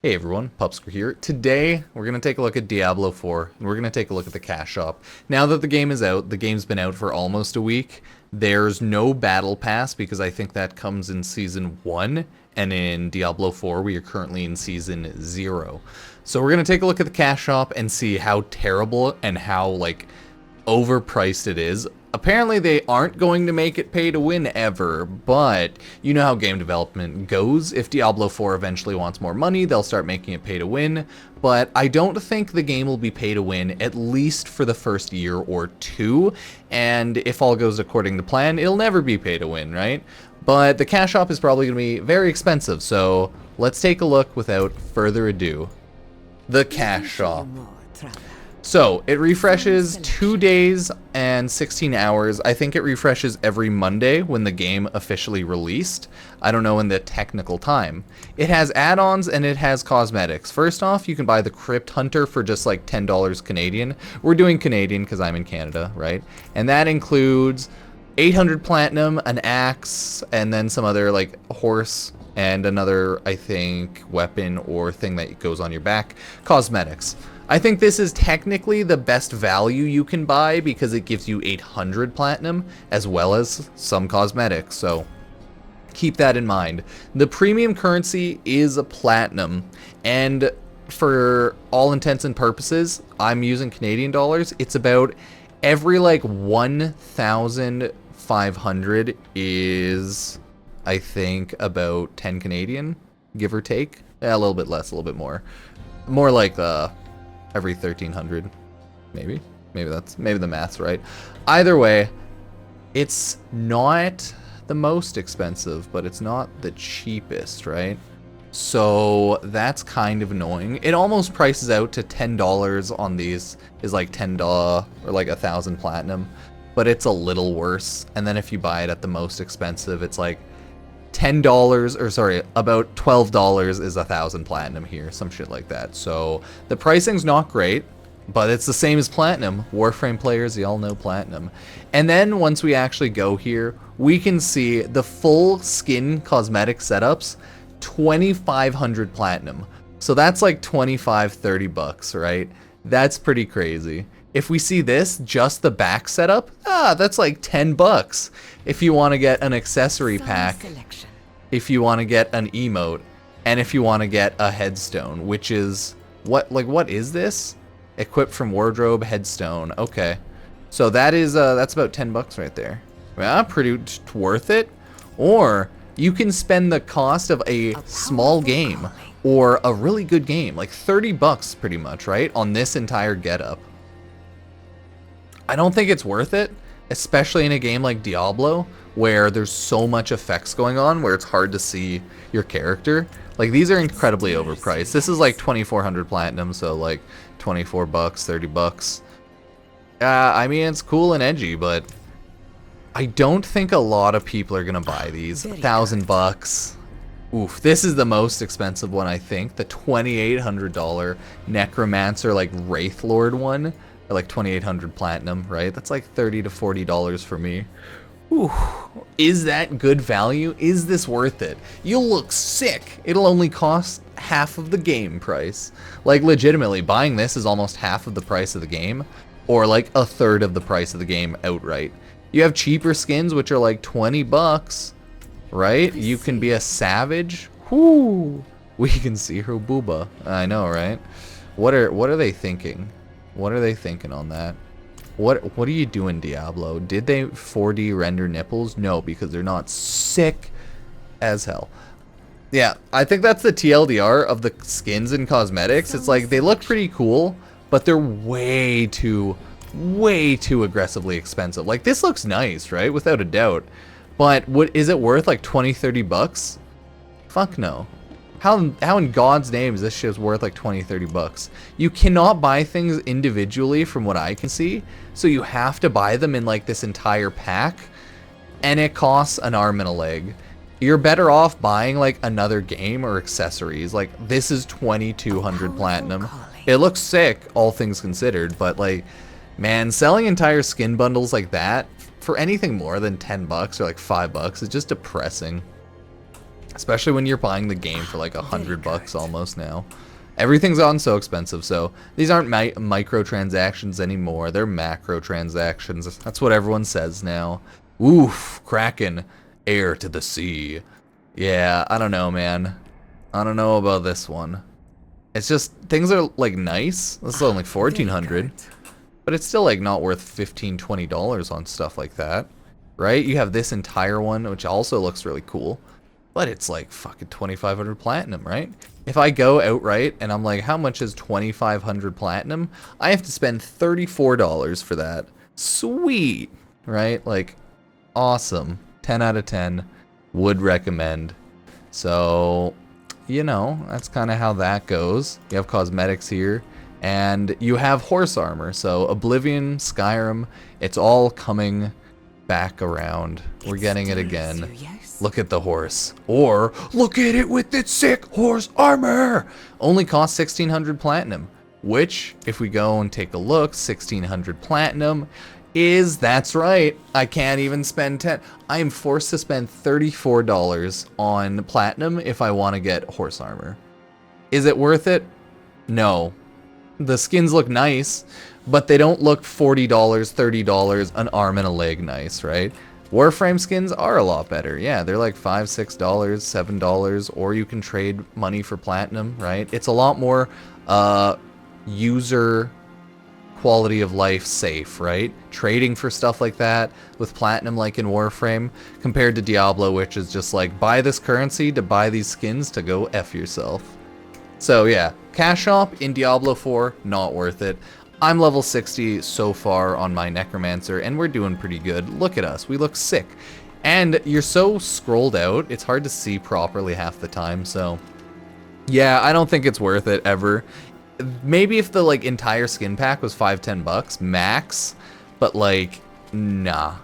Hey everyone, Pupsker here. Today, we're going to take a look at Diablo 4, and we're going to take a look at the cash shop. Now that the game is out, the game's been out for almost a week, there's no battle pass because I think that comes in Season 1, and in Diablo 4, we are currently in Season 0. So we're going to take a look at the cash shop and see how terrible and how, overpriced it is. Apparently they aren't going to make it pay to win ever, but you know how game development goes. If Diablo 4 eventually wants more money, they'll start making it pay to win, but I don't think the game will be pay to win, at least for the first year or two, and if all goes according to plan, it'll never be pay to win, right? But the cash shop is probably going to be very expensive, so let's take a look without further ado. The cash shop. So, it refreshes 2 days and 16 hours. I think it refreshes every Monday when the game officially released. I don't know in the technical time. It has add-ons and it has cosmetics. First off, you can buy the Crypt Hunter for just like $10 Canadian. We're doing Canadian because I'm in Canada, right? And that includes 800 platinum, an axe, and then some other like horse and another, I think, weapon or thing that goes on your back. Cosmetics. I think this is technically the best value you can buy because it gives you 800 platinum as well as some cosmetics, so keep that in mind. The premium currency is a platinum, and for all intents and purposes, I'm using Canadian dollars. It's about every 1,500 is, I think, about 10 Canadian, give or take. Yeah, a little bit less, a little bit more. More like every 1,300, maybe the math's right. Either way, it's not the most expensive, but it's not the cheapest, right? So that's kind of annoying. It almost prices out to $10 on these, is like $10 or like 1,000 platinum, but it's a little worse. And then if you buy it at the most expensive, it's like $10, or sorry, about $12 is 1,000 platinum here, some shit like that. So the pricing's not great, but it's the same as platinum. Warframe players, you all know platinum. And then once we actually go here, we can see the full skin cosmetic setups, 2,500 platinum. So that's like 25, 30 bucks, right? That's pretty crazy. If we see this, just the back setup, that's like 10 bucks. If you want to get an accessory pack, if you want to get an emote, and if you want to get a headstone, which is, what is this? Equipped from wardrobe, headstone, okay. So that is, that's about 10 bucks right there. Yeah, pretty worth it. Or you can spend the cost of a small game, or a really good game, like 30 bucks pretty much, right? On this entire getup. I don't think it's worth it, especially in a game like Diablo, where there's so much effects going on, where it's hard to see your character. Like, these are incredibly overpriced. This is like 2,400 platinum, so like 24 bucks, 30 bucks. I mean, it's cool and edgy, but I don't think a lot of people are gonna buy these. 1,000 bucks. Oof, this is the most expensive one, I think. The $2,800 Necromancer, like Wraith Lord one. Or like 2,800 platinum, right? That's like $30 to $40 for me. Ooh, is that good value? Is this worth it? You'll look sick. It'll only cost half of the game price. Like, legitimately, buying this is almost half of the price of the game, or like a third of the price of the game outright. You have cheaper skins, which are like 20 bucks, right? You can be a savage. Whoo! We can see her booba. I know, right? What are they thinking? What are they thinking on that? What are you doing, Diablo? Did they 4D render nipples? No, because they're not sick as hell. Yeah, I think that's the TLDR of the skins and cosmetics. It's like, they look pretty cool, but they're way too aggressively expensive. Like, this looks nice, right? Without a doubt. But is it worth like 20, 30 bucks? Fuck no. How in God's name is this shit worth like 20, 30 bucks? You cannot buy things individually from what I can see, so you have to buy them in like this entire pack, and it costs an arm and a leg. You're better off buying like another game or accessories. Like, this is 2,200 platinum. It looks sick, all things considered, but like, man, selling entire skin bundles like that for anything more than 10 bucks or like 5 bucks is just depressing. Especially when you're buying the game for like $100 almost now. Everything's gotten so expensive, so these aren't microtransactions anymore. They're macro transactions. That's what everyone says now. Oof, Kraken, heir to the sea. Yeah, I don't know, man. I don't know about this one. It's just, things are like nice. This is only 1,400. But it's still like not worth $15, $20 on stuff like that. Right? You have this entire one, which also looks really cool. But it's like fucking 2,500 platinum, right? If I go outright and I'm like, how much is 2,500 platinum? I have to spend $34 for that. Sweet, right? Like, awesome. 10 out of 10. Would recommend. So, you know, that's kind of how that goes. You have cosmetics here. And you have horse armor. So, Oblivion, Skyrim, it's all coming back around. We're getting it again. Look at the horse. Or, look at it with its sick horse armor! Only costs 1,600 platinum. Which, if we go and take a look, 1,600 platinum is, that's right, I can't even spend 10. I am forced to spend $34 on platinum if I want to get horse armor. Is it worth it? No. The skins look nice, but they don't look $40, $30, an arm and a leg nice, right? Warframe skins are a lot better. Yeah, they're like $5, $6, $7, or you can trade money for platinum, right? It's a lot more user quality of life safe, right? Trading for stuff like that with platinum like in Warframe compared to Diablo, which is just like buy this currency to buy these skins to go F yourself. So yeah, cash shop in Diablo 4, not worth it. I'm level 60 so far on my Necromancer, and we're doing pretty good. Look at us, we look sick. And you're so scrolled out, it's hard to see properly half the time, so... yeah, I don't think it's worth it, ever. Maybe if the, like, entire skin pack was $5, $10 max, but, like, nah.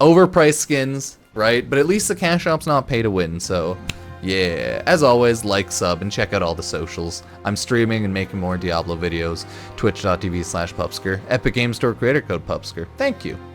Overpriced skins, right? But at least the cash shop's not pay to win, so... yeah, as always, like, sub, and check out all the socials. I'm streaming and making more Diablo videos. Twitch.tv/Pupsker. Epic Games Store creator code Pupsker. Thank you.